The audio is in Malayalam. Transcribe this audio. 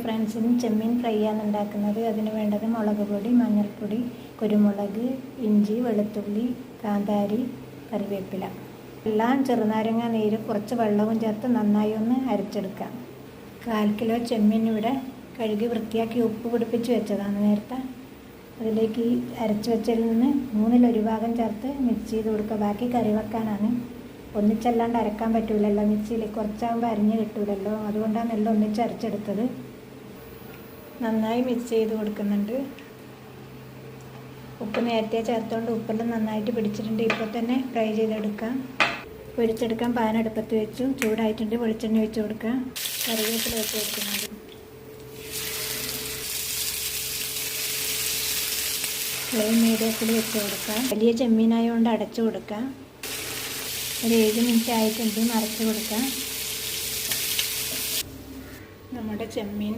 ഫ്രണ്ട്സിന് ചെമ്മീൻ ഫ്രൈ ആണ് ഉണ്ടാക്കുന്നത്. അതിന് വേണ്ടത് മുളക് പൊടി, മഞ്ഞൾപ്പൊടി, കുരുമുളക്, ഇഞ്ചി, വെളുത്തുള്ളി, കാന്താരി, കറിവേപ്പില എല്ലാം ചെറുനാരങ്ങ നീര് കുറച്ച് വെള്ളവും ചേർത്ത് നന്നായി ഒന്ന് അരച്ചെടുക്കാം. 1/4 കിലോ ചെമ്മീൻ ഇവിടെ കഴുകി വൃത്തിയാക്കി ഉപ്പ് പിടിപ്പിച്ച് വെച്ചതാണ് നേരത്തെ. അതിലേക്ക് ഈ അരച്ച് വെച്ചതിൽ നിന്ന് 1/3 ഭാഗം ചേർത്ത് മിക്സ് ചെയ്ത് കൊടുക്കുക. ബാക്കി കറി വെക്കാനാണ്. ഒന്നിച്ചല്ലാണ്ട് അരക്കാൻ പറ്റൂലല്ലോ, മിക്സിയിൽ കുറച്ചാകുമ്പോൾ അരിഞ്ഞ് കിട്ടൂലല്ലോ, അതുകൊണ്ടാണ് എല്ലാം ഒന്നിച്ച് അരച്ചെടുത്തത്. നന്നായി മിക്സ് ചെയ്ത് കൊടുക്കുന്നുണ്ട്. ഉപ്പ് നേരത്തെ ചേർത്തുകൊണ്ട് ഉപ്പെല്ലാം നന്നായിട്ട് പിടിച്ചിട്ടുണ്ട്. ഇപ്പോൾ തന്നെ ഫ്രൈ ചെയ്തെടുക്കാം. പൊരിച്ചെടുക്കാൻ പാൻ അടുപ്പത്ത് വെച്ചു. ചൂടായിട്ടുണ്ട്. വെളിച്ചെണ്ണ ഒഴിച്ച് കൊടുക്കാം. കറിവേപ്പില വെച്ച് കൊടുക്കുന്നുണ്ട്. ഫ്ലെയിം മീഡിയത്തിൽ വെച്ച് കൊടുക്കാം. വലിയ ചെമ്മീനായതുകൊണ്ട് അടച്ചു കൊടുക്കാം. ഒരു 7 മിനിറ്റ് ആയിട്ടുണ്ട്. മറച്ച് കൊടുക്കാം. നമ്മുടെ ചെമ്മീൻ